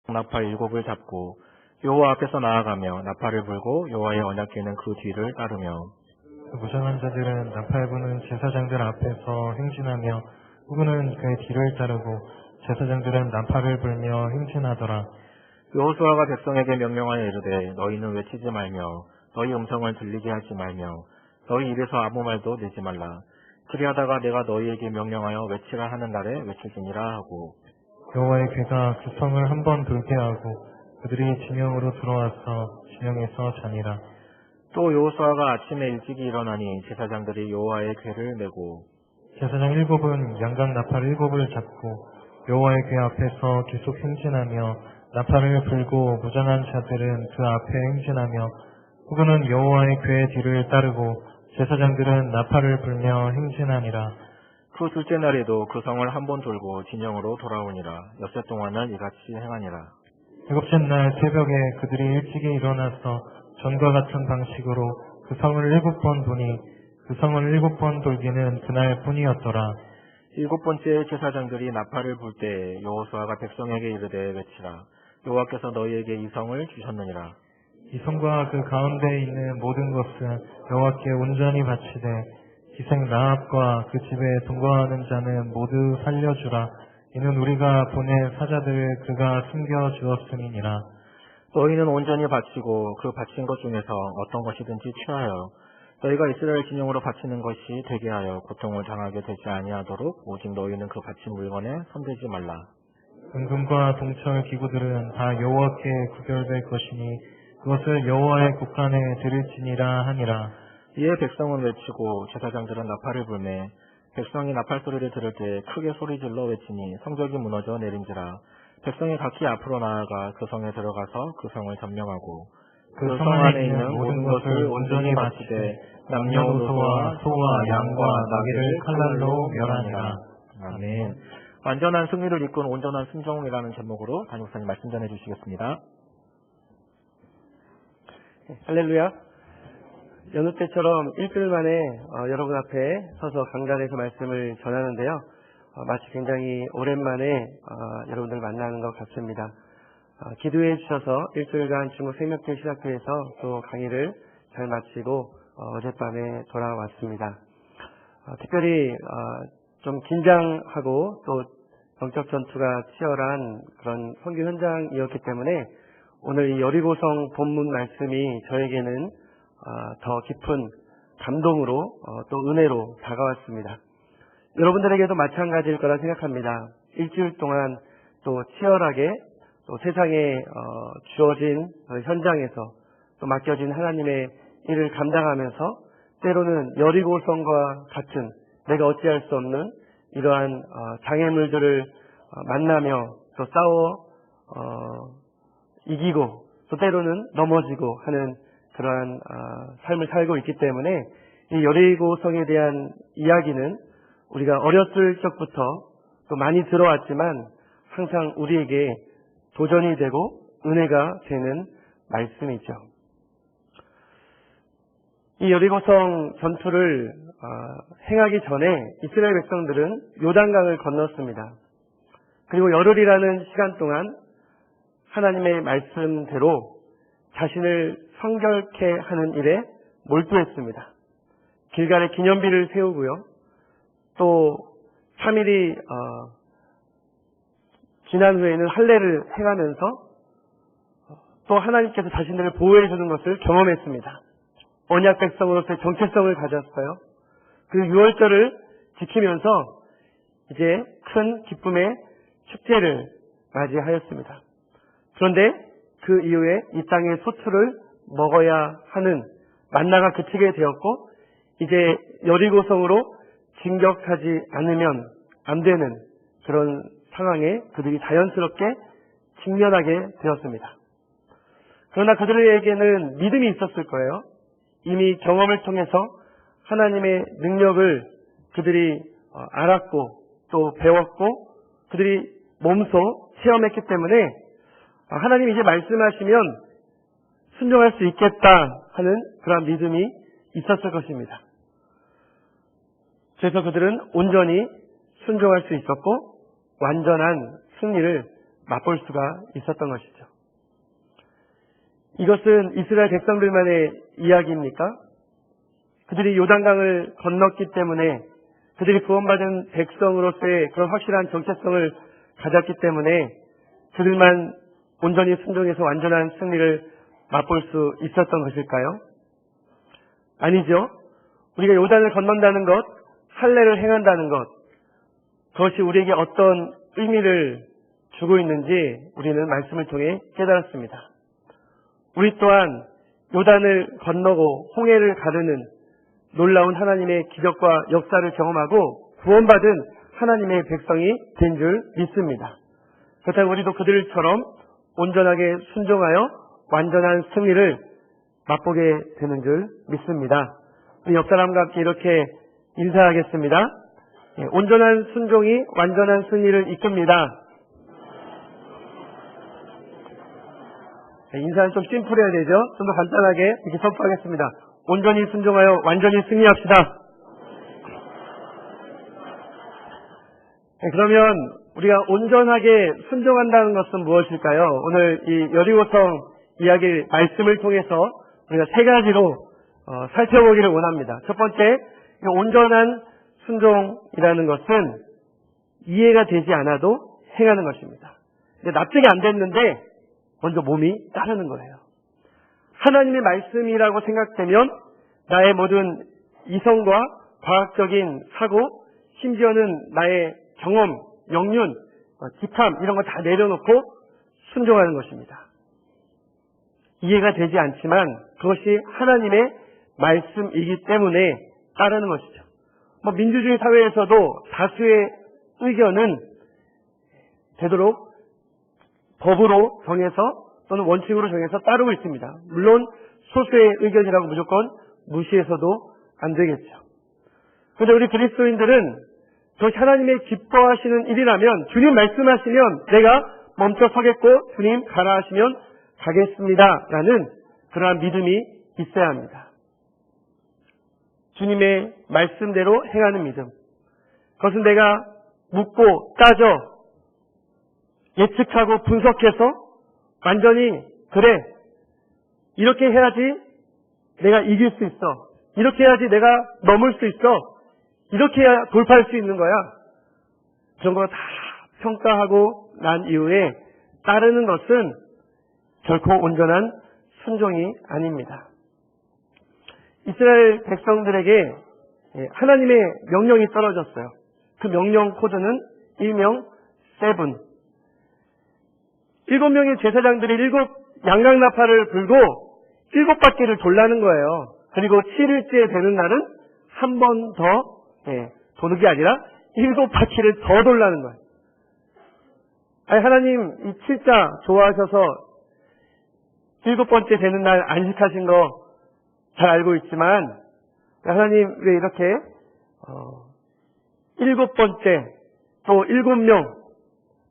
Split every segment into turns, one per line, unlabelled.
나팔 7을 잡고 여호와 앞에서 나아가며 나팔을 불고 여호와의 언약궤는 그 뒤를 따르며
무장한 자들은 나팔 부는 제사장들 앞에서 행진하며 후군은 그의 뒤를 따르고 제사장들은 나팔을 불며 행진하더라.
여호수아가 백성에게 명령하여 이르되 너희는 외치지 말며 너희 음성을 들리게 하지 말며 너희 입에서 아무 말도 내지 말라. 그리하다가 내가 너희에게 명령하여 외치라 하는 날에 외칠지니라 하고
여호와의 궤가 그 성을 한 번 돌게 하고 그들이 진영으로 들어와서 진영에서 자니라.
또 여호수아가 아침에 일찍이 일어나니 제사장들이 여호와의 궤를 메고
제사장 7은 양각 나팔 7을 잡고 여호와의 궤 앞에서 계속 행진하며 나팔을 불고 무장한 자들은 그 앞에 행진하며 후군은 여호와의 궤 뒤를 따르고 제사장들은 나팔을 불며 행진하니라.
그 둘째 날에도 그 성을 한 번 돌고 진영으로 돌아오니라. 엿새 동안은 이같이 행하니라.
7째 날 새벽에 그들이 일찍이 일어나서 전과 같은 방식으로 그 성을 7번 도니 그 성을 7번 돌기는 그날 뿐이었더라.
7번째 제사장들이 나팔을 불 때 여호수아가 백성에게 이르되 외치라. 여호와께서 너희에게 이 성을 주셨느니라.
이 성과 그 가운데에 있는 모든 것은 여호와께 온전히 바치되 기생 라합과 그 집에 동거하는 자는 모두 살려주라. 이는 우리가 보낸 사자들을 그가 숨겨주었음이니라.
너희는 온전히 바치고 그 바친 것 중에서 어떤 것이든지 취하여 너희가 이스라엘 진영으로 바치는 것이 되게 하여 고통을 당하게 되지 아니하도록 오직 너희는 그 바친 물건에 손대지 말라.
은금과 동철 기구들은 다 여호와께 구별될 것이니 그것을 여호와의 곳간에 드릴지니라 하니라.
이에 백성은 외치고 제사장들은 나팔을 불매 백성이 나팔 소리를 들을 때 크게 소리질러 외치니 성벽이 무너져 내린지라. 백성이 각기 앞으로 나아가 그 성에 들어가서 그 성을 점령하고 그 성 안에 있는 모든 것을 온전히 바치되 남녀노소와 소와 양과 나귀를 칼날로 멸하니라. 아멘. 완전한 승리를 이끈 온전한 순종이라는 제목으로 담임 목사님 말씀 전해 주시겠습니다.
할렐루야. 여느 때처럼 일주일 만에 여러분 앞에 서서 강단에서 말씀을 전하는데요. 마치 굉장히 오랜만에 여러분들 만나는 것 같습니다. 기도해 주셔서 일주일간 중국 생명교회 시작회에서 또 강의를 잘 마치고 어젯밤에 돌아왔습니다. 특별히 좀 긴장하고 또 영적 전투가 치열한 그런 선교 현장이었기 때문에 오늘 이 여리고성 본문 말씀이 저에게는 더 깊은 감동으로 또 은혜로 다가왔습니다. 여러분들에게도 마찬가지일 거라 생각합니다. 일주일 동안 또 치열하게 또 세상에 주어진 현장에서 또 맡겨진 하나님의 일을 감당하면서 때로는 여리고성과 같은 내가 어찌할 수 없는 이러한 장애물들을 만나며 또 싸워 이기고 또 때로는 넘어지고 하는 그러한 삶을 살고 있기 때문에 이 여리고성에 대한 이야기는 우리가 어렸을 적부터 또 많이 들어왔지만 항상 우리에게 도전이 되고 은혜가 되는 말씀이죠. 이 여리고성 전투를 행하기 전에 이스라엘 백성들은 요단강을 건넜습니다. 그리고 열흘이라는 시간 동안 하나님의 말씀대로 자신을 성결케 하는 일에 몰두했습니다. 길갈에 기념비를 세우고요. 또 3일이 지난 후에는 할례를 행하면서 또 하나님께서 자신들을 보호해 주는 것을 경험했습니다. 언약 백성으로서의 정체성을 가졌어요. 그 6월절을 지키면서 이제 큰 기쁨의 축제를 맞이하였습니다. 그런데 그 이후에 이 땅의 소출을 먹어야 하는 만나가 그치게 되었고 이제 여리고성으로 진격하지 않으면 안 되는 그런 상황에 그들이 자연스럽게 직면하게 되었습니다. 그러나 그들에게는 믿음이 있었을 거예요. 이미 경험을 통해서 하나님의 능력을 그들이 알았고 또 배웠고 그들이 몸소 체험했기 때문에 하나님이 이제 말씀하시면 순종할 수 있겠다 하는 그런 믿음이 있었을 것입니다. 그래서 그들은 온전히 순종할 수 있었고 완전한 승리를 맛볼 수가 있었던 것이죠. 이것은 이스라엘 백성들만의 이야기입니까? 그들이 요단강을 건넜기 때문에, 그들이 구원받은 백성으로서의 그런 확실한 정체성을 가졌기 때문에 그들만 온전히 순종해서 완전한 승리를 맛볼 수 있었던 것일까요? 아니죠. 우리가 요단을 건넌다는 것, 할례를 행한다는 것, 그것이 우리에게 어떤 의미를 주고 있는지 우리는 말씀을 통해 깨달았습니다. 우리 또한 요단을 건너고 홍해를 가르는 놀라운 하나님의 기적과 역사를 경험하고 구원받은 하나님의 백성이 된 줄 믿습니다. 그렇다면 우리도 그들처럼 온전하게 순종하여 완전한 승리를 맛보게 되는 줄 믿습니다. 우리 옆 사람과 함께 이렇게 인사하겠습니다. 온전한 순종이 완전한 승리를 이끕니다. 인사는 좀 심플해야 되죠. 좀 더 간단하게 이렇게 선포하겠습니다. 온전히 순종하여 완전히 승리합시다. 그러면 우리가 온전하게 순종한다는 것은 무엇일까요? 오늘 이 여리고성 이야기 말씀을 통해서 우리가 세 가지로 살펴보기를 원합니다. 첫 번째, 온전한 순종이라는 것은 이해가 되지 않아도 행하는 것입니다. 납득이 안 됐는데 먼저 몸이 따르는 거예요. 하나님의 말씀이라고 생각되면 나의 모든 이성과 과학적인 사고, 심지어는 나의 경험, 영륜, 기탐 이런 거 다 내려놓고 순종하는 것입니다. 이해가 되지 않지만 그것이 하나님의 말씀이기 때문에 따르는 것이죠. 민주주의 사회에서도 다수의 의견은 되도록 법으로 정해서 또는 원칙으로 정해서 따르고 있습니다. 물론 소수의 의견이라고 무조건 무시해서도 안 되겠죠. 그런데 우리 그리스도인들은 그것이 하나님의 기뻐하시는 일이라면 주님 말씀하시면 내가 멈춰 서겠고 주님 가라 하시면 가겠습니다 라는 그러한 믿음이 있어야 합니다. 주님의 말씀대로 행하는 믿음. 그것은 내가 묻고 따져 예측하고 분석해서 완전히 그래 이렇게 해야지 내가 이길 수 있어, 이렇게 해야지 내가 넘을 수 있어, 이렇게 해야 돌파할 수 있는 거야. 그런 거 다 평가하고 난 이후에 따르는 것은 결코 온전한 순종이 아닙니다. 이스라엘 백성들에게 하나님의 명령이 떨어졌어요. 그 명령 코드는 일명 세븐. 7명의 제사장들이 7 양강나팔을 불고 7바퀴를 돌라는 거예요. 그리고 7일째 되는 날은 한 번 더 도는 게 아니라 7바퀴를 더 돌라는 거예요. 아니, 하나님 이 7자 좋아하셔서 7번째 되는 날 안식하신 거 잘 알고 있지만 하나님 왜 이렇게 7번째 또 7명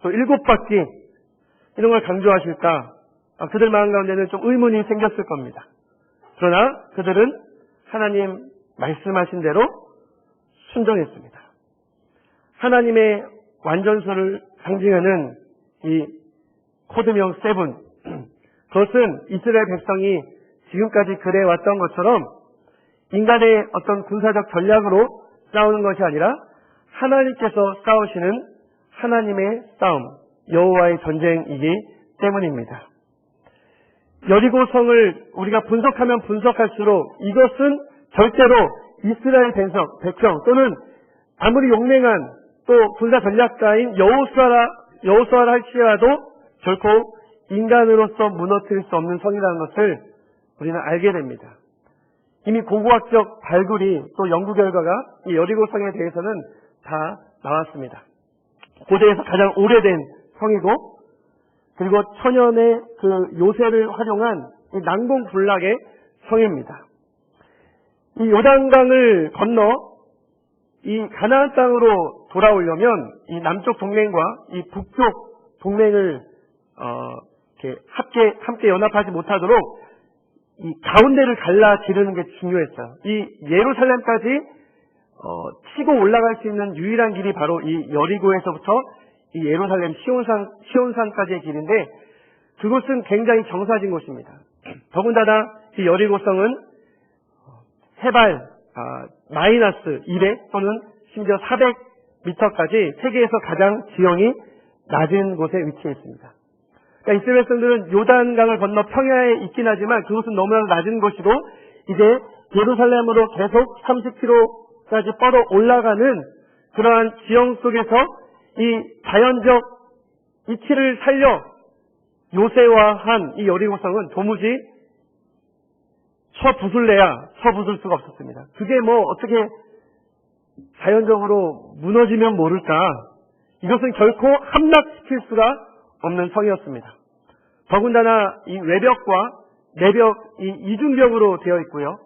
또 7바퀴 이런 걸 강조하실까? 그들 마음 가운데는 좀 의문이 생겼을 겁니다. 그러나 그들은 하나님 말씀하신 대로 순종했습니다. 하나님의 완전수를 상징하는 이 코드명 7, 그것은 이스라엘 백성이 지금까지 그래왔던 것처럼 인간의 어떤 군사적 전략으로 싸우는 것이 아니라 하나님께서 싸우시는 하나님의 싸움, 여호와의 전쟁이기 때문입니다. 여리고성을 우리가 분석하면 분석할수록 이것은 절대로 이스라엘 백성 또는 아무리 용맹한 또 군사 전략가인 여호수아라 할지라도 결코 인간으로서 무너뜨릴 수 없는 성이라는 것을 우리는 알게 됩니다. 이미 고고학적 발굴이 또 연구 결과가 이 여리고성에 대해서는 다 나왔습니다. 고대에서 가장 오래된 성이고 그리고 천연의 그 요새를 활용한 이 난공불락의 성입니다. 이 요단강을 건너 이 가나안 땅으로 돌아오려면 이 남쪽 동맹과 이 북쪽 동맹을 이렇게 함께 연합하지 못하도록 이 가운데를 갈라 지르는 게 중요했어요. 이 예루살렘까지 치고 올라갈 수 있는 유일한 길이 바로 이 여리고에서부터 이 예루살렘 시온산까지의 길인데 그곳은 굉장히 정사진 곳입니다. 더군다나 이 여리고성은 해발 마이너스 200 또는 심지어 400m까지 세계에서 가장 지형이 낮은 곳에 위치해 있습니다. 그러니까 이스라엘 백성들은 요단강을 건너 평야에 있긴 하지만 그곳은 너무나 낮은 곳이고 이제 예루살렘으로 계속 30km까지 뻗어 올라가는 그러한 지형 속에서 이 자연적 이치를 살려 요새화한 이 여리고성은 도무지 쳐부술래야 쳐부술 수가 없었습니다. 그게 어떻게 자연적으로 무너지면 모를까. 이것은 결코 함락시킬 수가 없는 성이었습니다. 더군다나 이 외벽과 내벽, 이 이중벽으로 되어 있고요.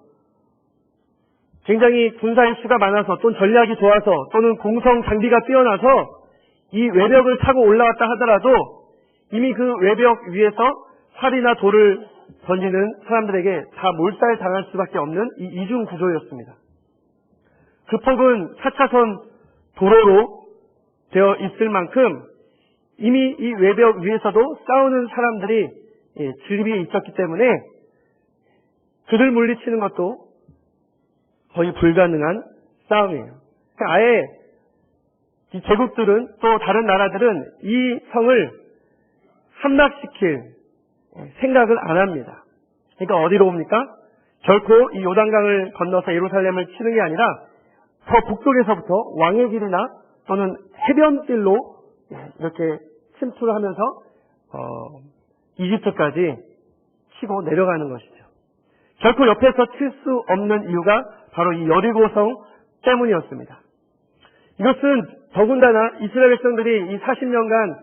굉장히 군사의 수가 많아서 또는 전략이 좋아서 또는 공성 장비가 뛰어나서 이 외벽을 타고 올라왔다 하더라도 이미 그 외벽 위에서 살이나 돌을 던지는 사람들에게 다 몰살당할 수밖에 없는 이 이중 구조였습니다. 그 폭은 4차선 도로로 되어 있을 만큼 이미 이 외벽 위에서도 싸우는 사람들이 진립이 있었기 때문에 그들 물리치는 것도 거의 불가능한 싸움이에요. 그러니까 아예 이 제국들은 또 다른 나라들은 이 성을 함락시킬 생각을 안 합니다. 그러니까 어디로 옵니까? 결코 이 요단강을 건너서 예루살렘을 치는 게 아니라 더 북쪽에서부터 왕의 길이나 또는 해변길로 이렇게 침투를 하면서 이집트까지 치고 내려가는 것이죠. 결코 옆에서 칠 수 없는 이유가 바로 이 여리고성 때문이었습니다. 이것은 더군다나 이스라엘 백성들이 이 40년간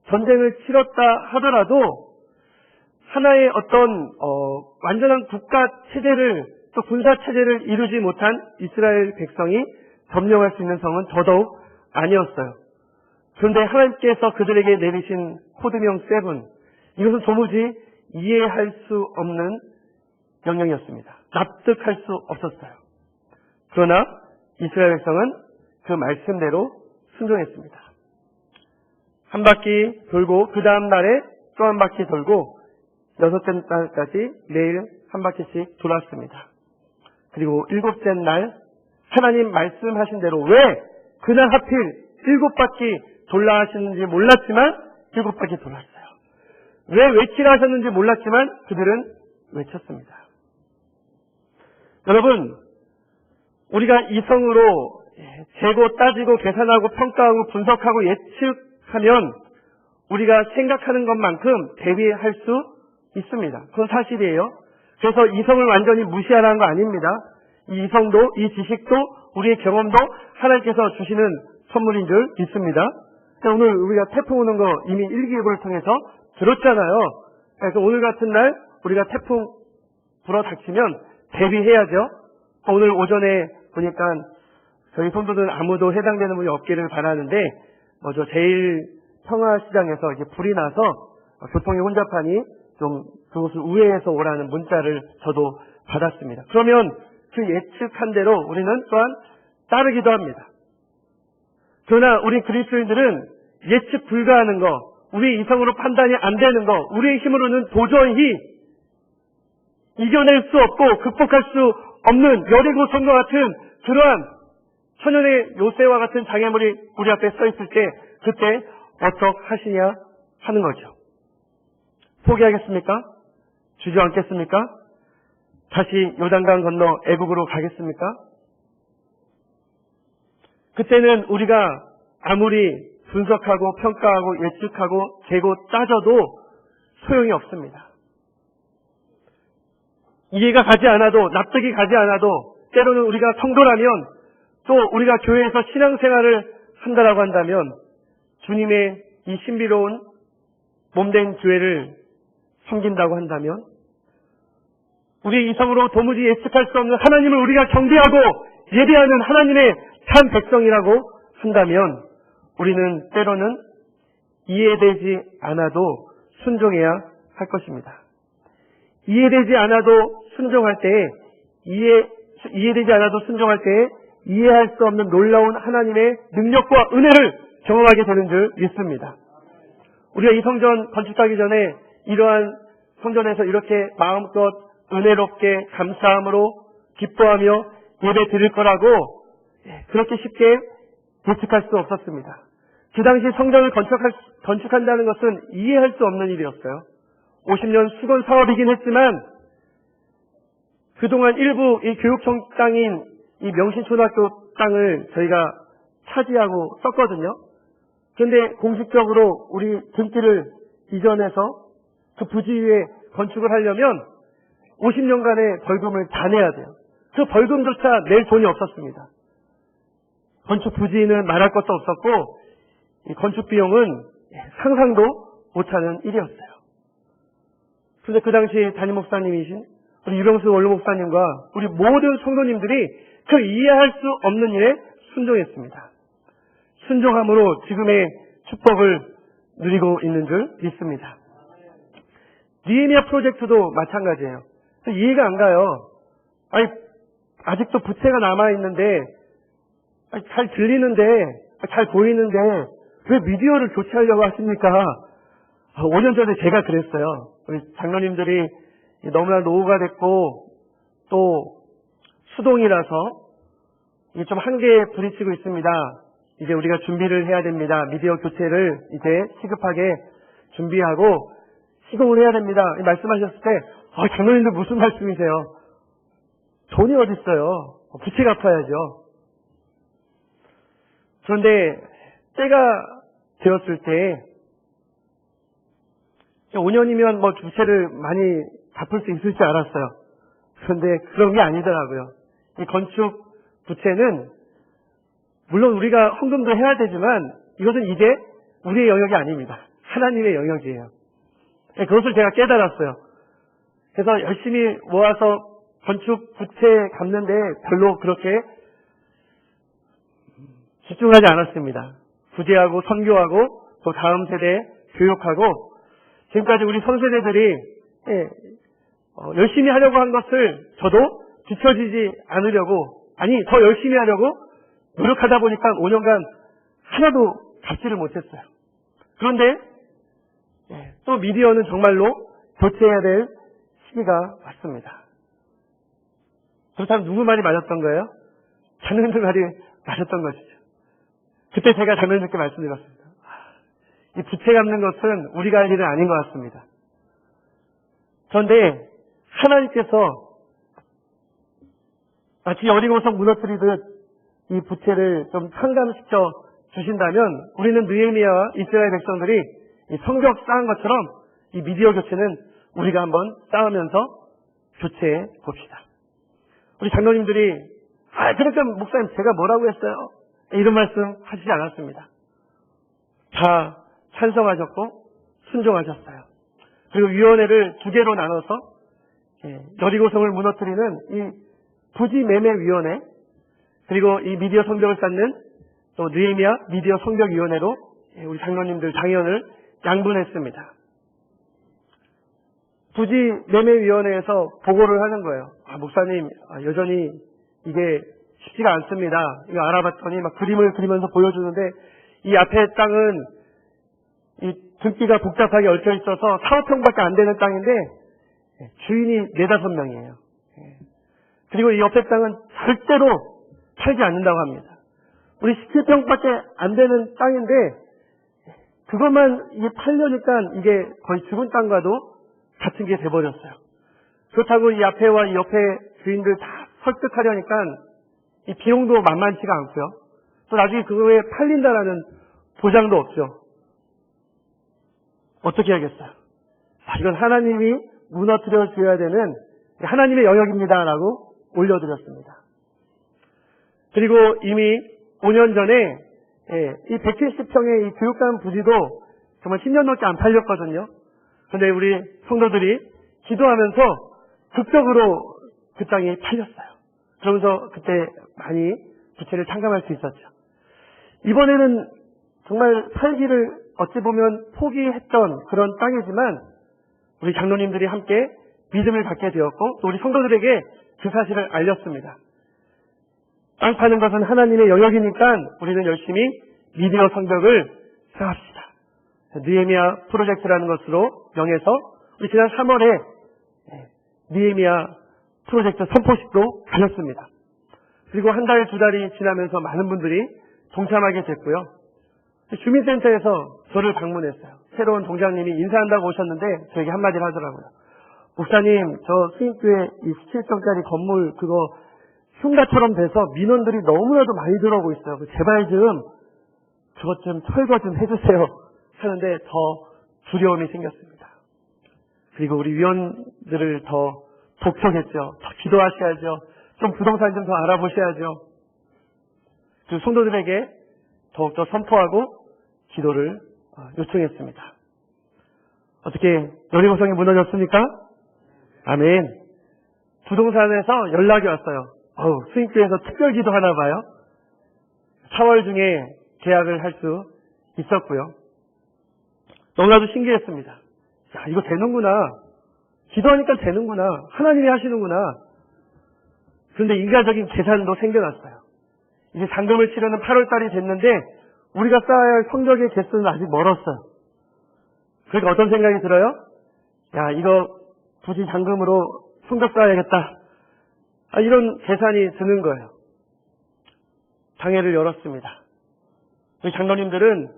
전쟁을 치렀다 하더라도 하나의 어떤 완전한 국가 체제를 또 군사 체제를 이루지 못한 이스라엘 백성이 점령할 수 있는 성은 더더욱 아니었어요. 그런데 하나님께서 그들에게 내리신 코드명 7, 이것은 도무지 이해할 수 없는 명령이었습니다. 납득할 수 없었어요. 그러나 이스라엘 백성은 그 말씀대로 순종했습니다. 한 바퀴 돌고 그 다음 날에 또 한 바퀴 돌고 6째 날까지 매일 한 바퀴씩 돌았습니다. 그리고 7째 날 하나님 말씀하신 대로 왜 그날 하필 7바퀴 돌라 하시는지 몰랐지만 7바퀴 돌았어요. 왜 외치라 하셨는지 몰랐지만 그들은 외쳤습니다. 여러분, 우리가 이성으로 재고 따지고 계산하고 평가하고 분석하고 예측하면 우리가 생각하는 것만큼 대비할 수 있습니다. 그건 사실이에요. 그래서 이성을 완전히 무시하라는 거 아닙니다. 이 이성도 이 지식도 우리의 경험도 하나님께서 주시는 선물인 줄 믿습니다. 오늘 우리가 태풍 오는 거 이미 일기예보를 통해서 들었잖아요. 그래서 오늘 같은 날 우리가 태풍 불어 닥치면 대비해야죠. 오늘 오전에 보니까 저희 성도들 아무도 해당되는 분이 없기를 바라는데 저 제1평화시장에서 이렇게 불이 나서 교통의 혼잡하니 좀 그곳을 우회해서 오라는 문자를 저도 받았습니다. 그러면 그 예측한 대로 우리는 또한 따르기도 합니다. 그러나 우리 그리스도인들은 예측 불가하는 거, 우리 이성으로 판단이 안 되는 거, 우리의 힘으로는 도저히 이겨낼 수 없고 극복할 수 없는 여리고성과 같은 그러한 천연의 요새와 같은 장애물이 우리 앞에 서 있을 때 그때 어떡하시냐 하는 거죠. 포기하겠습니까? 주저앉겠습니까? 다시 요단강 건너 애국으로 가겠습니까? 그때는 우리가 아무리 분석하고 평가하고 예측하고 재고 따져도 소용이 없습니다. 이해가 가지 않아도 납득이 가지 않아도 때로는 우리가 성도라면 또 우리가 교회에서 신앙생활을 한다라고 한다면 주님의 이 신비로운 몸된 교회를 섬긴다고 한다면 우리 이성으로 도무지 예측할 수 없는 하나님을 우리가 경배하고 예배하는 하나님의 참 백성이라고 한다면 우리는 때로는 이해되지 않아도 순종해야 할 것입니다. 이해되지 않아도 순종할 때에 이해되지 않아도 순종할 때에 이해할 수 없는 놀라운 하나님의 능력과 은혜를 경험하게 되는 줄 믿습니다. 우리가 이 성전 건축하기 전에 이러한 성전에서 이렇게 마음껏 은혜롭게 감사함으로 기뻐하며 예배 드릴 거라고 그렇게 쉽게 예측할 수 없었습니다. 그 당시 성전을 건축한다는 것은 이해할 수 없는 일이었어요. 50년 수건 사업이긴 했지만 그동안 일부 이 교육청 땅인 이 명신초등학교 땅을 저희가 차지하고 썼거든요. 그런데 공식적으로 우리 등기를 이전해서 그 부지 위에 건축을 하려면 50년간의 벌금을 다 내야 돼요. 그 벌금조차 낼 돈이 없었습니다. 건축 부지는 말할 것도 없었고 이 건축 비용은 상상도 못하는 일이었어요. 그런데 그 당시 담임 목사님이신 우리 유병수 원로 목사님과 우리 모든 성도님들이 그 이해할 수 없는 일에 순종했습니다. 순종함으로 지금의 축복을 누리고 있는 줄 믿습니다. 니에미아 프로젝트도 마찬가지예요. 이해가 안 가요. 아니, 아직도 부채가 남아있는데, 잘 들리는데, 잘 보이는데, 왜 미디어를 교체하려고 하십니까? 5년 전에 제가 그랬어요. 우리 장로님들이 너무나 노후가 됐고, 또 수동이라서 이게 좀 한계에 부딪히고 있습니다. 이제 우리가 준비를 해야 됩니다. 미디어 교체를 이제 시급하게 준비하고 시공을 해야 됩니다. 말씀하셨을 때, 장로님들 무슨 말씀이세요? 돈이 어딨어요? 부채 갚아야죠. 그런데 때가 되었을 때 5년이면 뭐 부채를 많이 갚을 수 있을지 알았어요. 그런데 그런 게 아니더라고요. 이 건축 부채는 물론 우리가 헌금도 해야 되지만 이것은 이제 우리의 영역이 아닙니다. 하나님의 영역이에요. 그것을 제가 깨달았어요. 그래서 열심히 모아서 건축 부채 갚는데 별로 그렇게 집중하지 않았습니다. 구제하고 선교하고 또 다음 세대 교육하고 지금까지 우리 선세대들이 열심히 하려고 한 것을 저도 뒤처지지 않으려고 아니 더 열심히 하려고 노력하다 보니까 5년간 하나도 갚지를 못했어요. 그런데 또 미디어는 정말로 교체해야 될 시기가 왔습니다. 그렇다면 누구 말이 맞았던 거예요? 장로님들 말이 맞았던 것이죠. 그때 제가 장로님께 말씀드렸습니다. 이 부채 갚는 것은 우리가 할 일은 아닌 것 같습니다. 그런데 하나님께서 마치 여리고성 무너뜨리듯 이 부채를 좀 상감시켜 주신다면 우리는 느헤미야와 이스라엘 백성들이 이 성벽 쌓은 것처럼 이 미디어 교체는 우리가 한번 쌓으면서 교체해 봅시다. 우리 장로님들이 그러니까 목사님 제가 뭐라고 했어요? 이런 말씀 하시지 않았습니다. 다 찬성하셨고 순종하셨어요. 그리고 위원회를 2개로 나눠서 여리고성을 무너뜨리는 이 부지매매위원회 그리고 이 미디어 성벽을 쌓는 또 느헤미야 미디어 성벽위원회로 우리 장로님들 장의원을 양분했습니다. 부지매매위원회에서 보고를 하는 거예요. 목사님 여전히 이게 쉽지가 않습니다. 이거 알아봤더니 막 그림을 그리면서 보여주는데 이 앞에 땅은 이 등기가 복잡하게 얽혀 있어서 4, 5평밖에 안 되는 땅인데 주인이 4, 5명이에요. 그리고 이 옆에 땅은 절대로 팔지 않는다고 합니다. 우리 17평밖에 안 되는 땅인데 그것만 이게 팔려니까 이게 거의 죽은 땅과도 같은 게 돼버렸어요. 그렇다고 이 앞에와 이 옆에 주인들 다 설득하려니까 이 비용도 만만치가 않고요. 또 나중에 그거에 팔린다라는 보장도 없죠. 어떻게 하겠어요? 이건 하나님이 무너뜨려 줘야 되는 하나님의 영역입니다라고 올려드렸습니다. 그리고 이미 5년 전에 이 170평의 이 교육관 부지도 정말 10년 넘게 안 팔렸거든요. 그런데 우리 성도들이 기도하면서 극적으로 그 땅이 팔렸어요. 그러면서 그때 많이 부채를 탕감할 수 있었죠. 이번에는 정말 팔기를 어찌 보면 포기했던 그런 땅이지만 우리 장로님들이 함께 믿음을 갖게 되었고 또 우리 성도들에게 그 사실을 알렸습니다. 땅 파는 것은 하나님의 영역이니까 우리는 열심히 미디어 성벽을 쌓읍시다. 느헤미야 프로젝트라는 것으로 명해서 우리 지난 3월에 느헤미야 프로젝트 선포식도 가졌습니다. 그리고 한 달, 두 달이 지나면서 많은 분들이 동참하게 됐고요. 주민센터에서 저를 방문했어요. 새로운 동장님이 인사한다고 오셨는데 저에게 한마디를 하더라고요. 목사님, 저 수인교회 이 17평짜리 건물 그거 흉가처럼 돼서 민원들이 너무나도 많이 들어오고 있어요. 제발 좀 그것 좀 철거 좀 해주세요 하는데 더 두려움이 생겼습니다. 그리고 우리 위원들을 더 독촉했죠. 더 기도하셔야죠. 좀 부동산 좀 더 알아보셔야죠. 그 성도들에게 더욱더 선포하고 기도를 요청했습니다. 어떻게 여리고성이 무너졌습니까? 아멘. 부동산에서 연락이 왔어요. 수인교회에서 특별 기도하나 봐요. 4월 중에 계약을 할 수 있었고요. 너무나도 신기했습니다. 야, 이거 되는구나. 기도하니까 되는구나. 하나님이 하시는구나. 그런데 인간적인 계산도 생겨났어요. 이제 잔금을 치르는 8월달이 됐는데 우리가 쌓아야 할 성적의 개수는 아직 멀었어요. 그러니까 어떤 생각이 들어요? 야, 이거 굳이 잔금으로 성적 쌓아야겠다. 이런 계산이 드는 거예요. 장애를 열었습니다. 우리 장로님들은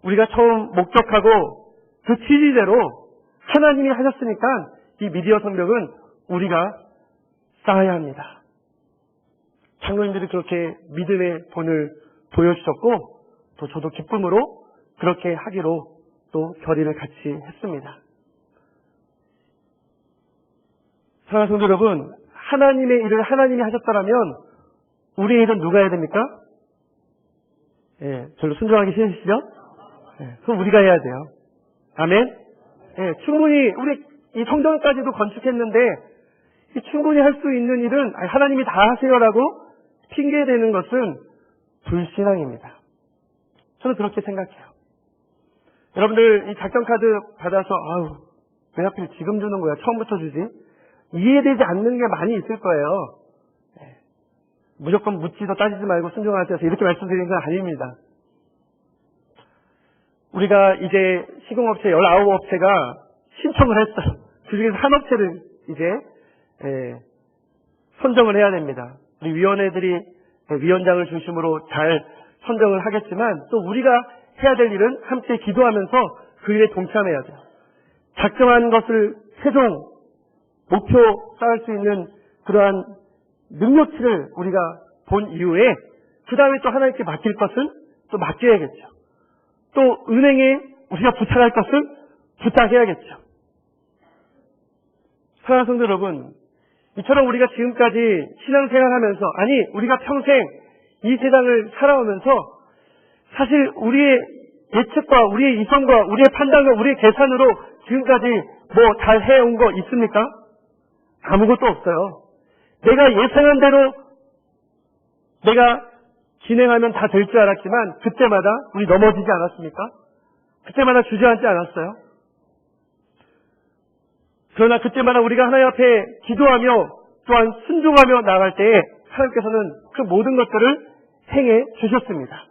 우리가 처음 목적하고 그 취지대로 하나님이 하셨으니까 이 미디어 성벽은 우리가 쌓아야 합니다. 장로님들이 그렇게 믿음의 본을 보여주셨고 또 저도 기쁨으로 그렇게 하기로 또 결의를 같이 했습니다. 사랑하는 성도 여러분, 하나님의 일을 하나님이 하셨다라면 우리의 일은 누가 해야 됩니까? 별로 순종하기 싫으시죠? 그럼 우리가 해야 돼요. 아멘? 충분히 우리 이 성전까지도 건축했는데 충분히 할 수 있는 일은 하나님이 다 하세요라고 핑계대는 것은 불신앙입니다. 저는 그렇게 생각해요. 여러분들 이 작전카드 받아서 왜 하필 지금 주는 거야? 처음부터 주지? 이해되지 않는 게 많이 있을 거예요. 무조건 묻지도 따지지 말고 순종하세요. 이렇게 말씀드리는 건 아닙니다. 우리가 이제 시공업체 19업체가 신청을 했어요. 그중에서 한 업체를 이제 선정을 해야 됩니다. 우리 위원회들이 위원장을 중심으로 잘 선정을 하겠지만 또 우리가 해야 될 일은 함께 기도하면서 그 일에 동참해야 돼요. 작정한 것을 최종 목표 쌓을 수 있는 그러한 능력치를 우리가 본 이후에 그 다음에 또 하나님께 맡길 것은 또 맡겨야겠죠. 또 은행에 우리가 부탁할 것을 부탁해야겠죠. 사랑하는 성도 여러분, 이처럼 우리가 지금까지 신앙생활하면서 우리가 평생 이 세상을 살아오면서 사실 우리의 예측과 우리의 이성과 우리의 판단과 우리의 계산으로 지금까지 뭐 잘 해온 거 있습니까? 아무것도 없어요. 내가 예상한 대로 내가 진행하면 다 될 줄 알았지만 그때마다 우리 넘어지지 않았습니까? 그때마다 주저앉지 않았어요? 그러나 그때마다 우리가 하나님 앞에 기도하며 또한 순종하며 나아갈 때에 하나님께서는 그 모든 것들을 행해 주셨습니다.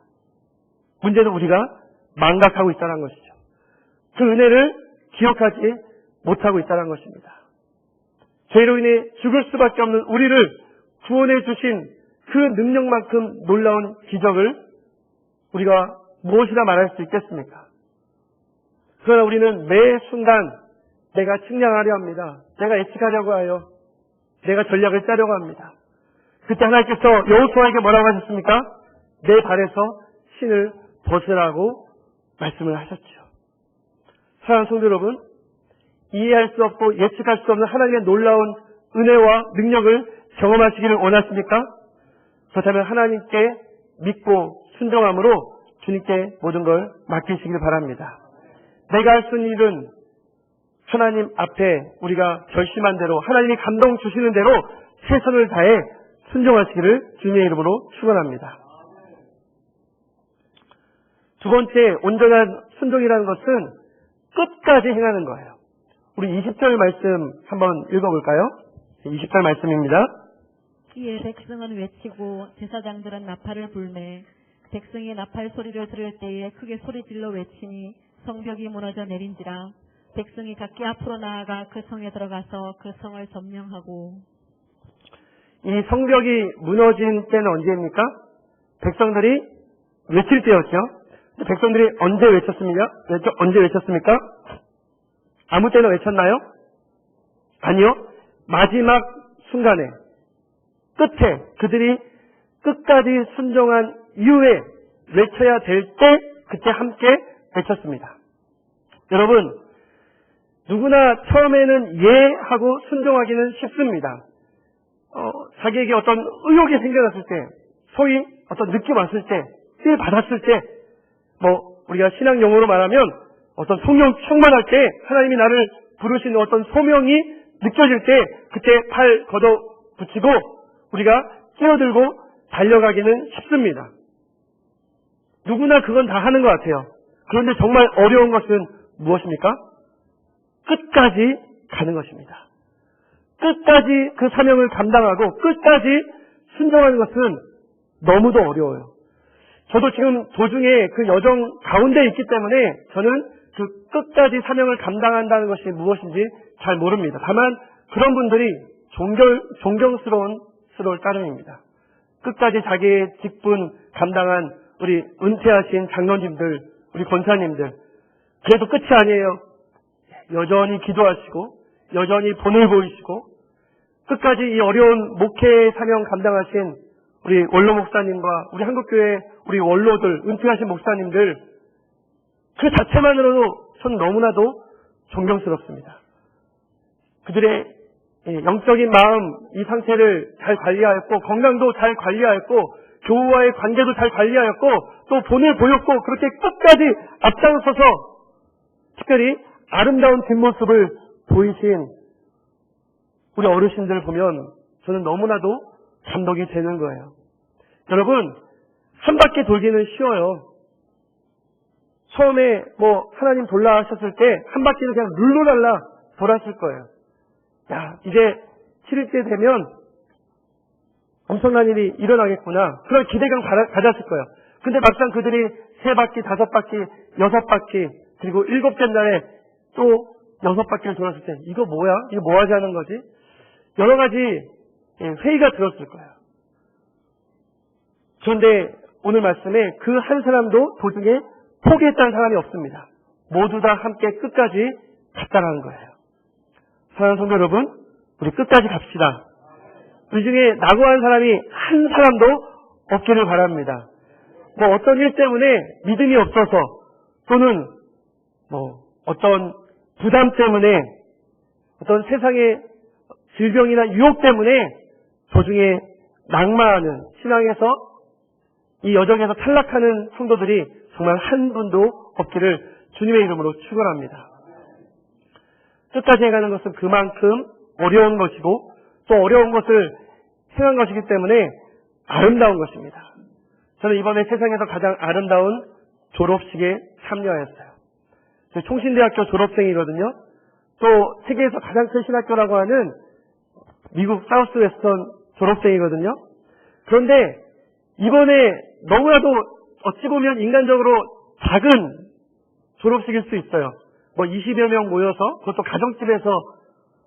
문제는 우리가 망각하고 있다는 것이죠. 그 은혜를 기억하지 못하고 있다는 것입니다. 죄로 인해 죽을 수밖에 없는 우리를 구원해 주신 그 능력만큼 놀라운 기적을 우리가 무엇이라 말할 수 있겠습니까? 그러나 우리는 매 순간 내가 측량하려 합니다. 내가 예측하려고 하여 내가 전략을 짜려고 합니다. 그때 하나님께서 여호수아에게 뭐라고 하셨습니까? 내 발에서 신을 벗으라고 말씀을 하셨죠. 사랑하는 성도 여러분, 이해할 수 없고 예측할 수 없는 하나님의 놀라운 은혜와 능력을 경험하시기를 원하십니까? 그렇다면 하나님께 믿고 순종함으로 주님께 모든 걸 맡기시길 바랍니다. 내가 할 수 있는 일은 하나님 앞에 우리가 결심한 대로 하나님이 감동 주시는 대로 최선을 다해 순종하시기를 주님의 이름으로 축원합니다. 두 번째, 온전한 순종이라는 것은 끝까지 행하는 거예요. 우리 20절 말씀 한번 읽어볼까요? 20절 말씀입니다.
이에 백성은 외치고 제사장들은 나팔을 불매 백성이 나팔 소리를 들을 때에 크게 소리질러 외치니 성벽이 무너져 내린지라. 백성이 각기 앞으로 나아가 그 성에 들어가서 그 성을 점령하고.
이 성벽이 무너진 때는 언제입니까? 백성들이 외칠 때였죠. 백성들이 언제 외쳤습니까? 아무 때나 외쳤나요? 아니요. 마지막 순간에, 끝에, 그들이 끝까지 순종한 이후에 외쳐야 될 때, 그때 함께 외쳤습니다. 여러분, 누구나 처음에는 예 하고 순종하기는 쉽습니다. 자기에게 어떤 의욕이 생겨났을 때, 소위 어떤 느낌 왔을 때, 삘 받았을 때, 우리가 신앙 용어로 말하면 어떤 성령 충만할 때 하나님이 나를 부르신 어떤 소명이 느껴질 때 그때 팔 걷어 붙이고 우리가 끼어들고 달려가기는 쉽습니다. 누구나 그건 다 하는 것 같아요. 그런데 정말 어려운 것은 무엇입니까? 끝까지 가는 것입니다. 끝까지 그 사명을 감당하고 끝까지 순종하는 것은 너무도 어려워요. 저도 지금 도중에 그 여정 가운데 있기 때문에 저는 그 끝까지 사명을 감당한다는 것이 무엇인지 잘 모릅니다. 다만 그런 분들이 존경스러울 따름입니다. 끝까지 자기의 직분 감당한 우리 은퇴하신 장로님들, 우리 권사님들, 그래도 끝이 아니에요. 여전히 기도하시고 여전히 본을 보이시고 끝까지 이 어려운 목회 사명 감당하신 우리 원로 목사님과 우리 한국교회 우리 원로들, 은퇴하신 목사님들 그 자체만으로도 전 너무나도 존경스럽습니다. 그들의 영적인 마음, 이 상태를 잘 관리하였고 건강도 잘 관리하였고 교우와의 관계도 잘 관리하였고 또 본을 보였고 그렇게 끝까지 앞장서서 특별히 아름다운 뒷모습을 보이신 우리 어르신들을 보면 저는 너무나도 감동이 되는 거예요. 여러분, 한 바퀴 돌기는 쉬워요. 처음에 하나님 돌라 하셨을 때 한 바퀴는 그냥 룰루랄라 돌았을 거예요. 야, 이제 7일째 되면 엄청난 일이 일어나겠구나. 그런 기대감 가졌을 거예요. 근데 막상 그들이 3바퀴, 5바퀴, 6바퀴, 그리고 7째 날에 또 6바퀴를 돌았을 때 이거 뭐야? 이거 뭐 하자는 거지? 여러 가지 회의가 들었을 거예요. 그런데 오늘 말씀에 그 한 사람도 도중에 포기했다는 사람이 없습니다. 모두 다 함께 끝까지 갔다라는 거예요. 사랑하는 성도 여러분, 우리 끝까지 갑시다. 우리 중에 낙오한 사람이 한 사람도 없기를 바랍니다. 어떤 일 때문에 믿음이 없어서 또는 어떤 부담 때문에 어떤 세상의 질병이나 유혹 때문에 도중에 낙마하는 신앙에서 이 여정에서 탈락하는 성도들이 정말 한 분도 없기를 주님의 이름으로 축원합니다. 끝까지 해가는 것은 그만큼 어려운 것이고 또 어려운 것을 행한 것이기 때문에 아름다운 것입니다. 저는 이번에 세상에서 가장 아름다운 졸업식에 참여했어요. 총신대학교 졸업생이거든요. 또 세계에서 가장 큰 신학교라고 하는 미국 사우스 웨스턴 졸업생이거든요. 그런데 이번에 너무나도 어찌 보면 인간적으로 작은 졸업식일 수 있어요. 20여 명 모여서 그것도 가정집에서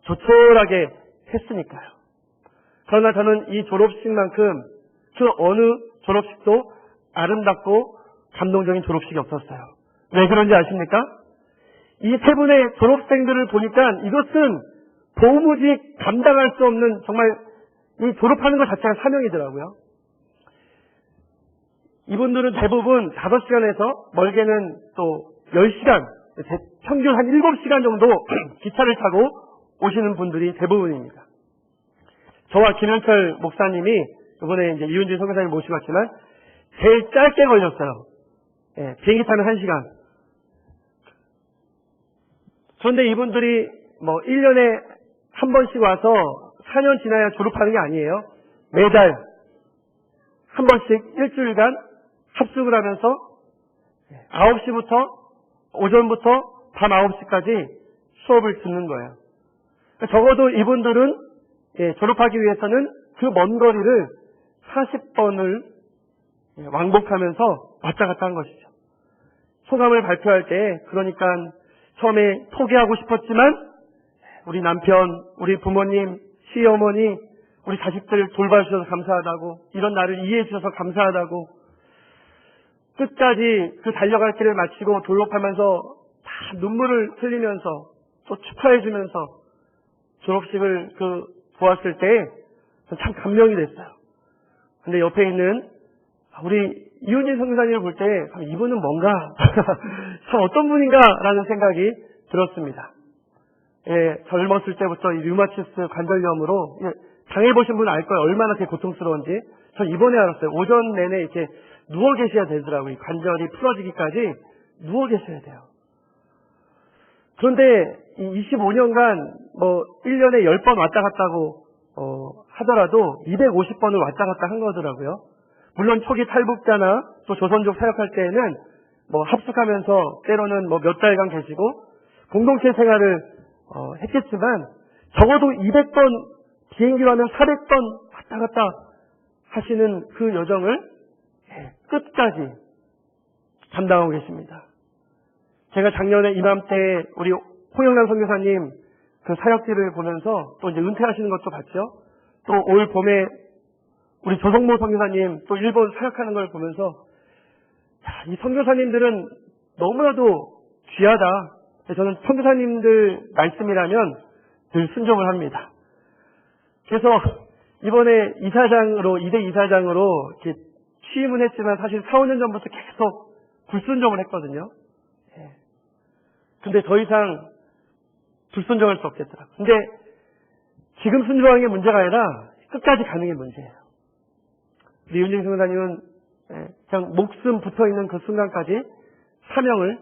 조촐하게 했으니까요. 그러나 저는 이 졸업식만큼 그 어느 졸업식도 아름답고 감동적인 졸업식이 없었어요. 왜 그런지 아십니까? 이 3분의 졸업생들을 보니까 이것은 도무지 감당할 수 없는 정말 이 졸업하는 것 자체가 사명이더라고요. 이분들은 대부분 5시간에서 멀게는 또 10시간, 평균 한 7시간 정도 기차를 타고 오시는 분들이 대부분입니다. 저와 김현철 목사님이 이번에 이제 이윤진 선교사님 모시고 왔지만 제일 짧게 걸렸어요. 비행기 타는 1시간. 그런데 이분들이 1년에 한 번씩 와서 4년 지나야 졸업하는 게 아니에요. 매달 한 번씩 일주일간 합숙을 하면서 9시부터 오전부터 밤 9시까지 수업을 듣는 거예요. 적어도 이분들은 졸업하기 위해서는 그 먼 거리를 40번을 왕복하면서 왔다 갔다 한 것이죠. 소감을 발표할 때 그러니까 처음에 포기하고 싶었지만 우리 남편, 우리 부모님, 시어머니, 우리 자식들 돌봐주셔서 감사하다고, 이런 나를 이해해 주셔서 감사하다고, 끝까지 그 달려갈 길을 마치고 졸업하면서 다 눈물을 흘리면서 또 축하해 주면서 졸업식을 보았을 때 참 감명이 됐어요. 근데 옆에 있는 우리 이윤진 선교사님을 볼 때 이분은 뭔가 참 어떤 분인가라는 생각이 들었습니다. 예, 젊었을 때부터 이 류마티스 관절염으로 당해보신 분은 알 거예요. 얼마나 되게 고통스러운지. 전 이번에 알았어요. 오전 내내 이렇게 누워 계셔야 되더라고요. 이 관절이 풀어지기까지 누워 계셔야 돼요. 그런데 이 25년간 1년에 10번 왔다 갔다고 하더라도 250번을 왔다 갔다 한 거더라고요. 물론 초기 탈북자나 또 조선족 사역할 때에는 합숙하면서 때로는 몇 달간 계시고 공동체 생활을 했겠지만 적어도 200번 비행기로 하면 400번 왔다 갔다 하시는 그 여정을 끝까지 감당하고 계십니다. 제가 작년에 이맘때 우리 홍영란 선교사님 그 사역지를 보면서 또 이제 은퇴하시는 것도 봤죠. 또 올 봄에 우리 조성모 선교사님 또 일본 사역하는 걸 보면서 이 선교사님들은 너무나도 귀하다. 저는 선교사님들 말씀이라면 늘 순종을 합니다. 그래서 이번에 이사장으로 2대 이사장으로 이렇게 취임은 했지만 사실 4, 5년 전부터 계속 불순종을 했거든요. 근데 더 이상 불순종할 수 없겠더라고요. 근데 지금 순종하는 게 문제가 아니라 끝까지 가는 게 문제예요. 우리 윤진 선교사님은 그냥 목숨 붙어있는 그 순간까지 사명을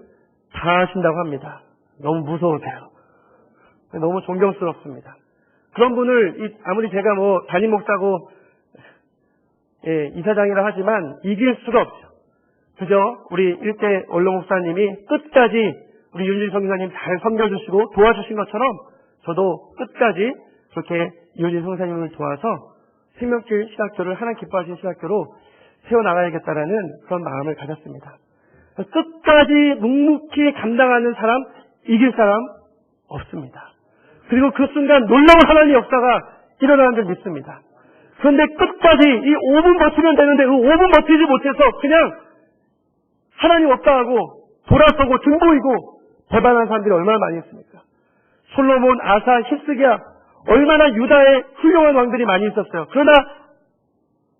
다하신다고 합니다. 너무 무서우세요. 너무 존경스럽습니다. 그런 분을 아무리 제가 담임 목사고 이사장이라 하지만 이길 수가 없죠. 그저 우리 일대 원로 목사님이 끝까지 우리 윤진 선교사님 잘 섬겨주시고 도와주신 것처럼 저도 끝까지 그렇게 윤진 선교사님을 도와서 생명길 신학교를 하나님 기뻐하시는 신학교로 세워나가야겠다라는 그런 마음을 가졌습니다. 끝까지 묵묵히 감당하는 사람, 이길 사람 없습니다. 그리고 그 순간 놀라운 하나님의 역사가 일어나는 줄 믿습니다. 그런데 끝까지 이 5분 버티면 되는데 그 5분 버티지 못해서 그냥 하나님 없다 하고 돌아서고 등 보이고 배반한 사람들이 얼마나 많이 있습니까? 솔로몬, 아사, 히스기야 얼마나 유다의 훌륭한 왕들이 많이 있었어요. 그러나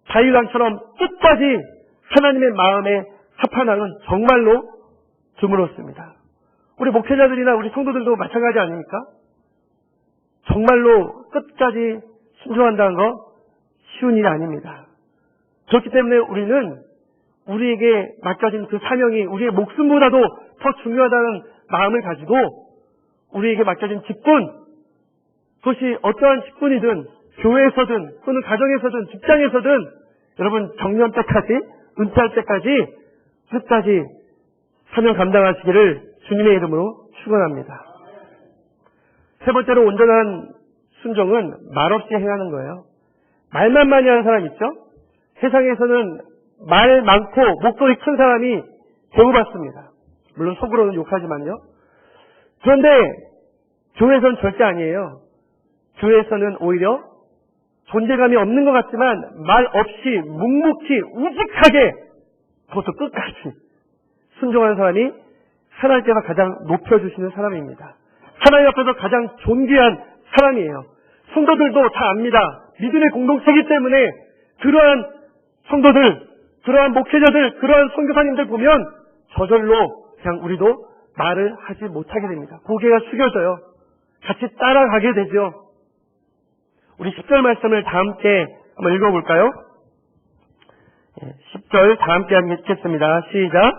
다윗 왕처럼 끝까지 하나님의 마음에 합한 왕은 정말로 드물었습니다. 우리 목회자들이나 우리 성도들도 마찬가지 아닙니까? 정말로 끝까지 순종한다는 거 쉬운 일이 아닙니다. 그렇기 때문에 우리는 우리에게 맡겨진 그 사명이 우리의 목숨보다도 더 중요하다는 마음을 가지고 우리에게 맡겨진 직분, 그것이 어떠한 직분이든 교회에서든 또는 가정에서든 직장에서든 여러분 정년 때까지 은퇴할 때까지 끝까지 사명 감당하시기를 주님의 이름으로 축원합니다. 세 번째로 온전한 순종은 말없이 행하는 거예요. 말만 많이 하는 사람 있죠? 세상에서는 말 많고 목소리 큰 사람이 대우받습니다. 물론 속으로는 욕하지만요. 그런데 교회에서는 절대 아니에요. 교회에서는 오히려 존재감이 없는 것 같지만 말 없이 묵묵히 우직하게 그것도 끝까지 순종하는 사람이 하나님께서 가장 높여주시는 사람입니다. 하나님 앞에서 가장 존귀한 사람이에요. 성도들도 다 압니다. 믿음의 공동체이기 때문에 그러한 성도들, 그러한 목회자들, 그러한 선교사님들 보면 저절로 그냥 우리도 말을 하지 못하게 됩니다. 고개가 숙여져요. 같이 따라가게 되죠. 우리 10절 말씀을 다 함께 한번 읽어볼까요? 10절 다 함께 읽겠습니다. 시작.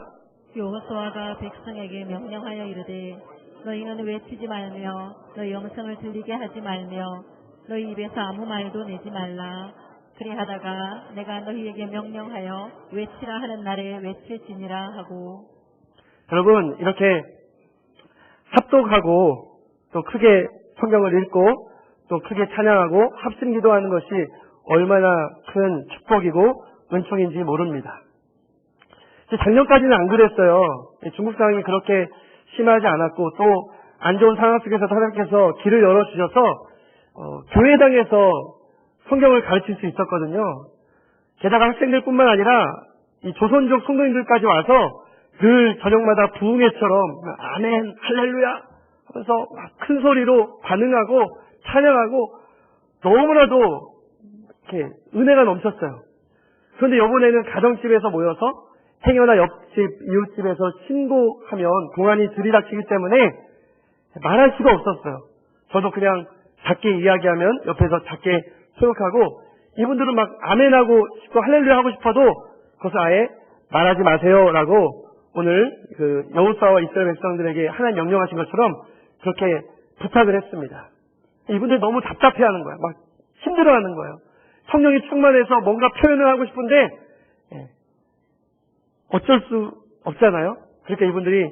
여호수아가 백성에게 명령하여 이르되 너희는 외치지 말며 너희 음성을 들리게 하지 말며 너희 입에서 아무 말도 내지 말라. 그리하다가 내가 너희에게 명령하여 외치라 하는 날에 외칠지니라 하고.
여러분 이렇게 합독하고 또 크게 성경을 읽고 또 크게 찬양하고 합심 기도하는 것이 얼마나 큰 축복이고 은총인지 모릅니다. 작년까지는 안 그랬어요. 중국 상황이 그렇게 심하지 않았고 또 안 좋은 상황 속에서도 하나님께서 길을 열어주셔서 교회당에서 성경을 가르칠 수 있었거든요. 게다가 학생들뿐만 아니라 이 조선족 성도님들까지 와서 늘 저녁마다 부흥회처럼 아멘 할렐루야 하면서 큰 소리로 반응하고 찬양하고 너무나도 이렇게 은혜가 넘쳤어요. 그런데 이번에는 가정집에서 모여서 행여나 옆집 이웃집에서 신고하면 공안이 들이닥치기 때문에 말할 수가 없었어요. 저도 그냥 작게 이야기하면 옆에서 작게 소역하고 이분들은 막 아멘하고 싶고 할렐루야 하고 싶어도 그것을 아예 말하지 마세요라고 오늘 그 여호수아와 이스라엘 백성들에게 하나님 명령하신 것처럼 그렇게 부탁을 했습니다. 이분들이 너무 답답해하는 거예요. 막 힘들어하는 거예요. 성령이 충만해서 뭔가 표현을 하고 싶은데 어쩔 수 없잖아요. 그러니까 이분들이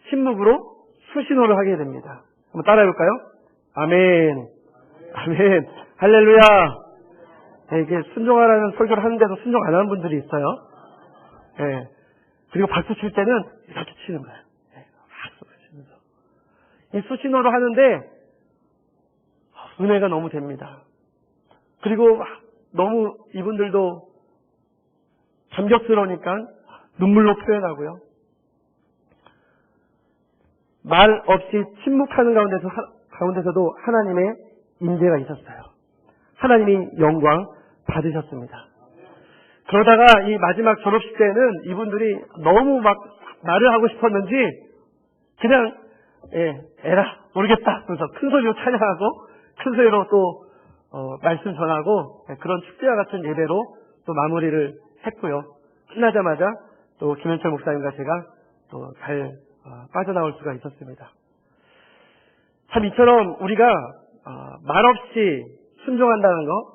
침묵으로 수신호를 하게 됩니다. 한번 따라해볼까요? 아멘, 아멘, 할렐루야. 이게 순종하라는 설교를 하는데도 순종 안 하는 분들이 있어요. 그리고 박수 칠 때는 이렇게 치는 거예요. 박수 치면서. 이 수신호를 하는데 은혜가 너무 됩니다. 그리고 너무 이분들도 감격스러우니까 눈물로 표현하고요. 말 없이 침묵하는 가운데서도 하나님의 임재가 있었어요. 하나님이 영광 받으셨습니다. 그러다가 이 마지막 졸업식 때는 이분들이 너무 막 말을 하고 싶었는지 그냥 에라 모르겠다 그래서 큰 소리로 찬양하고 큰 소리로 또 말씀 전하고 그런 축제와 같은 예배로 또 마무리를 했고요. 끝나자마자 또 김현철 목사님과 제가 또 잘 빠져나올 수가 있었습니다. 참 이처럼 우리가 말없이 순종한다는 거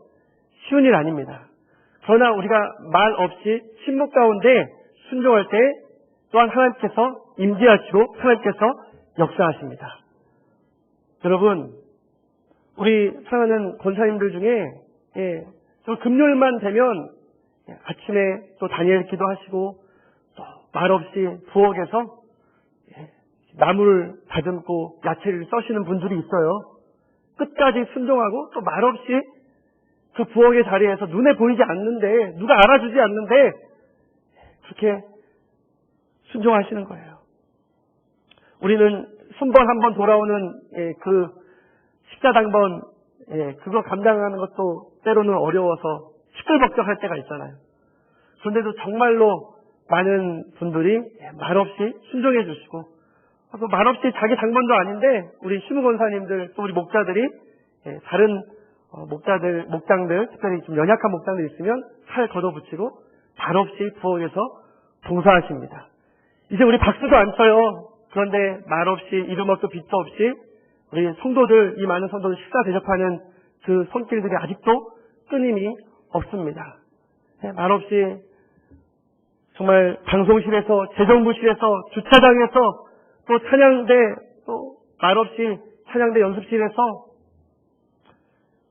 쉬운 일 아닙니다. 그러나 우리가 말 없이 침묵 가운데 순종할 때 또한 하나님께서 임재하시고 하나님께서 역사하십니다. 여러분 우리 사랑하는 권사님들 중에 저 금요일만 되면 아침에 또 다니엘 기도하시고 또 말없이 부엌에서 나무를 다듬고 야채를 써시는 분들이 있어요. 끝까지 순종하고 또 말없이 그 부엌의 자리에서 눈에 보이지 않는데 누가 알아주지 않는데 그렇게 순종하시는 거예요. 우리는 순번 한 번 돌아오는 그 식사당번 그거 감당하는 것도 때로는 어려워서 시끌벅적할 때가 있잖아요. 그런데도 정말로 많은 분들이 말없이 순종해 주시고 또 말없이 자기 당번도 아닌데 우리 시무권사님들 또 우리 목자들이 다른 목장들 특별히 좀 연약한 목장들 있으면 칼 걷어붙이고 말없이 부엌에서 봉사하십니다. 이제 우리 박수도 안 쳐요. 그런데 말없이 이름 없고 빛도 없이 우리 성도들 이 많은 성도들 식사 대접하는 그 손길들이 아직도 끊임이 없습니다. 말없이 정말 방송실에서 재정부실에서 주차장에서 또 찬양대 또 말없이 찬양대 연습실에서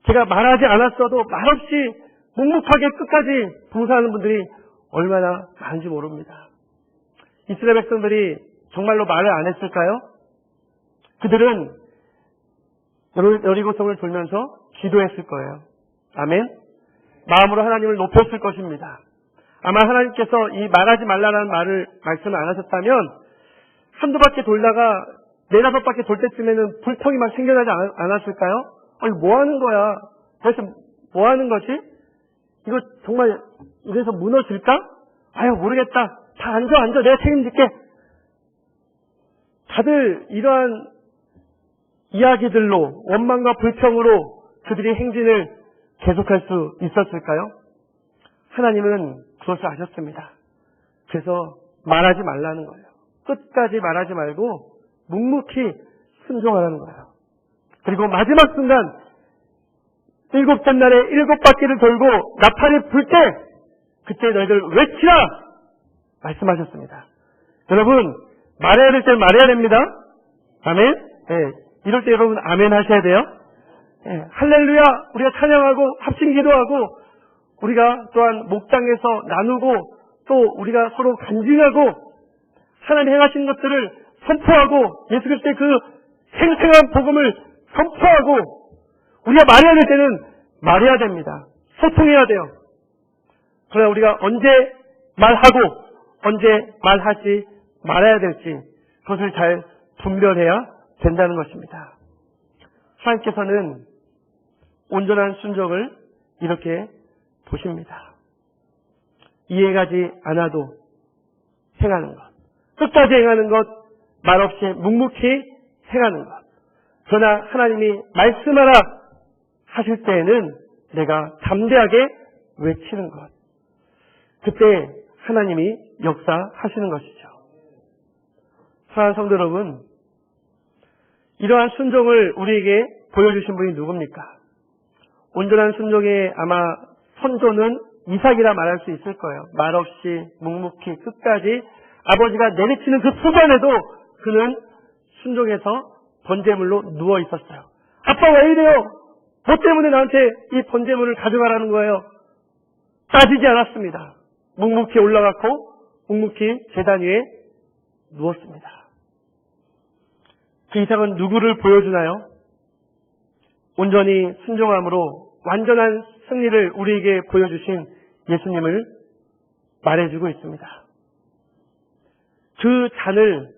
제가 말하지 않았어도 말없이 묵묵하게 끝까지 봉사하는 분들이 얼마나 많은지 모릅니다. 이스라엘 백성들이 정말로 말을 안 했을까요? 그들은 여리고성을 돌면서 기도했을 거예요. 아멘. 마음으로 하나님을 높였을 것입니다. 아마 하나님께서 이 말하지 말라는 말씀을 안 하셨다면 한두 바퀴 돌다가 네다섯 바퀴 돌 때쯤에는 불평이 막 생겨나지 않았을까요? 아니 뭐 하는 거야? 도대체 뭐 하는 거지? 이거 정말 이래서 무너질까? 아유 모르겠다. 다 앉아 내가 책임질게. 다들 이러한 이야기들로 원망과 불평으로 그들이 행진을 계속할 수 있었을까요? 하나님은 그것을 아셨습니다. 그래서 말하지 말라는 거예요. 끝까지 말하지 말고 묵묵히 순종하라는 거예요. 그리고 마지막 순간 일곱째 날에 일곱 바퀴를 돌고 나팔이 불 때 그때 너희들 외치라 말씀하셨습니다. 여러분 말해야 될 때 말해야 됩니다. 아멘. 이럴 때 여러분 아멘 하셔야 돼요. 할렐루야 우리가 찬양하고 합심 기도하고 우리가 또한 목장에서 나누고 또 우리가 서로 간증하고 하나님 행하신 것들을 선포하고 예수 그리스도의 그 생생한 복음을 선포하고 우리가 말해야 될 때는 말해야 됩니다. 소통해야 돼요. 그러나 우리가 언제 말하고 언제 말하지 말아야 될지 그것을 잘 분별해야 된다는 것입니다. 하나님께서는 온전한 순종을 이렇게 보십니다. 이해가지 않아도 행하는 것, 끝까지 행하는 것, 말없이 묵묵히 행하는 것. 그러나 하나님이 말씀하라 하실 때에는 내가 담대하게 외치는 것. 그때 하나님이 역사하시는 것이죠. 사랑하는 성도 여러분, 이러한 순종을 우리에게 보여주신 분이 누굽니까? 온전한 순종의 아마 선조는 이삭이라 말할 수 있을 거예요. 말없이 묵묵히 끝까지 아버지가 내리치는 그 순간에도 그는 순종해서 번제물로 누워 있었어요. 아빠 왜 이래요? 뭐 때문에 나한테 이 번제물을 가져가라는 거예요? 따지지 않았습니다. 묵묵히 올라갔고 묵묵히 제단 위에 누웠습니다. 그 이상은 누구를 보여주나요? 온전히 순종함으로 완전한 승리를 우리에게 보여주신 예수님을 말해주고 있습니다. 그 잔을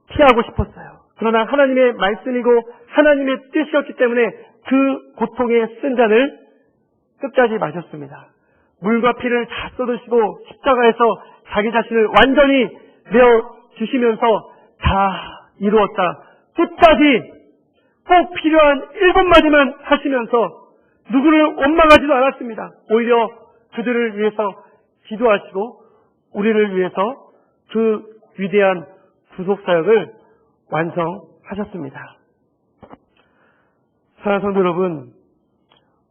피하고 싶었어요. 그러나 하나님의 말씀이고 하나님의 뜻이었기 때문에 그 고통의 쓴 잔을 끝까지 마셨습니다. 물과 피를 다 쏟으시고 십자가에서 자기 자신을 완전히 내어주시면서 다 이루었다. 끝까지 꼭 필요한 7마디만 하시면서 누구를 원망하지도 않았습니다. 오히려 그들을 위해서 기도하시고 우리를 위해서 그 위대한 구속사역을 완성하셨습니다. 사랑하는 성도 여러분,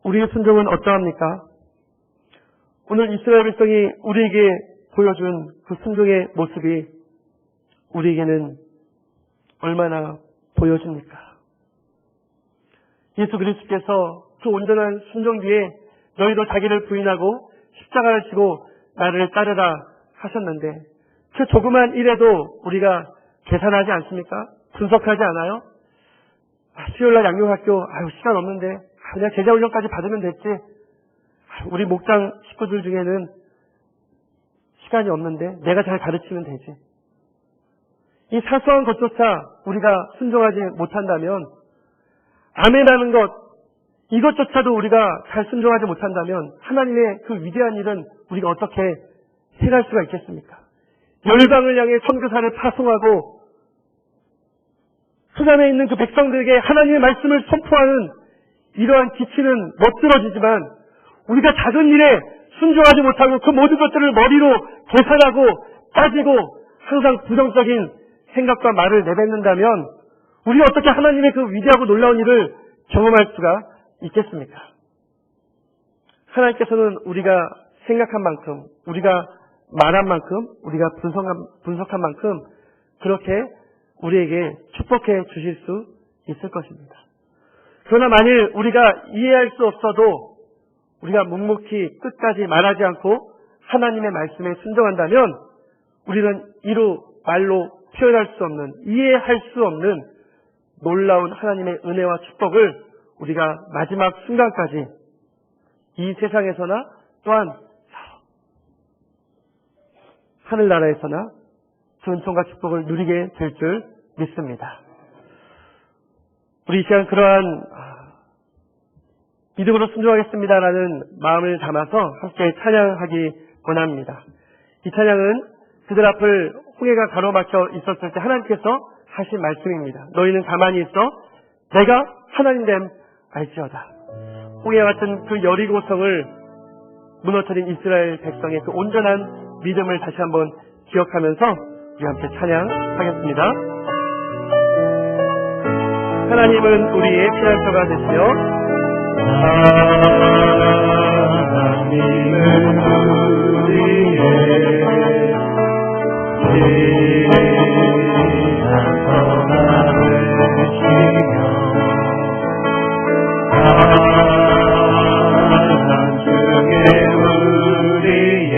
우리의 순종은 어떠합니까? 오늘 이스라엘 백성이 우리에게 보여준 그 순종의 모습이 우리에게는 얼마나 보여줍니까? 예수 그리스도께서 그 온전한 순종 뒤에 너희도 자기를 부인하고 십자가를 지고 나를 따르라 하셨는데 그 조그만 일에도 우리가 계산하지 않습니까? 분석하지 않아요? 수요일날 양육학교 시간 없는데 그냥 제자훈련까지 받으면 됐지. 우리 목장 식구들 중에는 시간이 없는데 내가 잘 가르치면 되지. 이 사소한 것조차 우리가 순종하지 못한다면 아멘하는 것 이것조차도 우리가 잘 순종하지 못한다면 하나님의 그 위대한 일은 우리가 어떻게 해갈 수가 있겠습니까? 열방을 향해 선교사를 파송하고 수산에 있는 그 백성들에게 하나님의 말씀을 선포하는 이러한 기치는 멋들어지지만 우리가 작은 일에 순종하지 못하고 그 모든 것들을 머리로 계산하고 따지고 항상 부정적인 생각과 말을 내뱉는다면 우리가 어떻게 하나님의 그 위대하고 놀라운 일을 경험할 수가 있겠습니까? 하나님께서는 우리가 생각한 만큼, 우리가 말한 만큼, 우리가 분석한 만큼 그렇게 우리에게 축복해 주실 수 있을 것입니다. 그러나 만일 우리가 이해할 수 없어도 우리가 묵묵히 끝까지 말하지 않고 하나님의 말씀에 순종한다면 우리는 이루 말로 표현할 수 없는, 이해할 수 없는 놀라운 하나님의 은혜와 축복을 우리가 마지막 순간까지 이 세상에서나 또한 하늘나라에서나 그 은총과 축복을 누리게 될 줄 믿습니다. 우리 이 시간 그러한 믿음으로 순종하겠습니다라는 마음을 담아서 함께 찬양하기 원합니다. 이 찬양은 그들 앞을 홍해가 가로막혀 있었을 때 하나님께서 하신 말씀입니다. 너희는 가만히 있어 내가 하나님됨 알지어다. 홍해와 같은 그 여리고성을 무너뜨린 이스라엘 백성의 그 온전한 믿음을 다시 한번 기억하면서 우리 함께 찬양하겠습니다. 하나님은 우리의 피난처가 되시며
하나님은 우리의 피난처가 되시며 가난 중에 우리의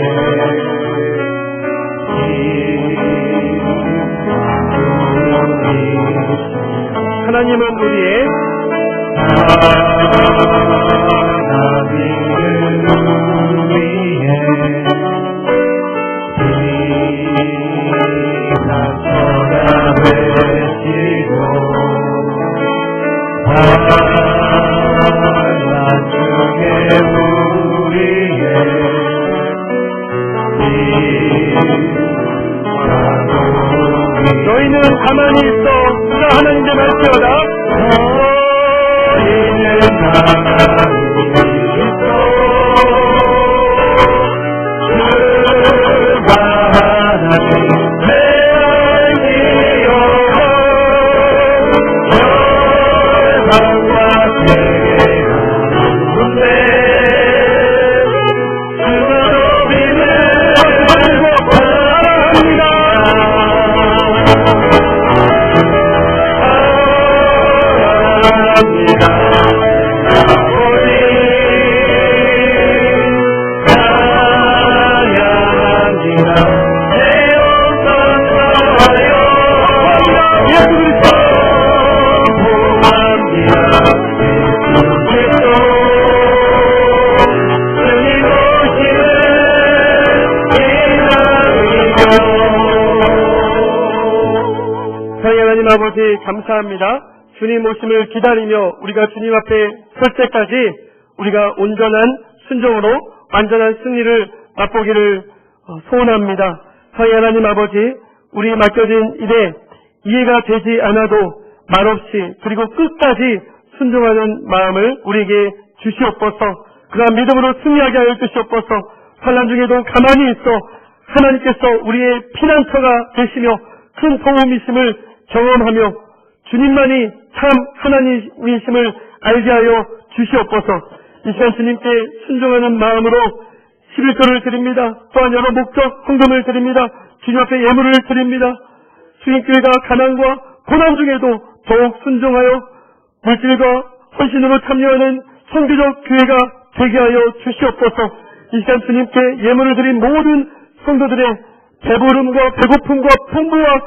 너희는 가만히 있어 누가 하나님께 말지어다.
너희는 가만히 있어 그가 하나님 내 아이여 열방과 세계하는데 그거로 믿는
하나님 아버지 감사합니다. 주님 오심을 기다리며 우리가 주님 앞에 설 때까지 우리가 온전한 순종으로 완전한 승리를 맛보기를 소원합니다. 사랑의 하나님 아버지, 우리 맡겨진 일에 이해가 되지 않아도 말없이 그리고 끝까지 순종하는 마음을 우리에게 주시옵소서. 그러한 믿음으로 승리하게 하여 주시옵소서. 환난 중에도 가만히 있어 하나님께서 우리의 피난처가 되시며 큰 도움이심을 경험하며 주님만이 참 하나님이심을 알게 하여 주시옵소서. 이 시간 주님께 순종하는 마음으로 11조를 드립니다. 또한 여러 목적 헌금을 드립니다. 주님 앞에 예물을 드립니다. 수익교회가 가난과 고난 중에도 더욱 순종하여 물질과 헌신으로 참여하는 선교적 교회가 되게 하여 주시옵소서. 이 시간 주님께 예물을 드린 모든 성도들의 배부름과 배고픔과 풍부와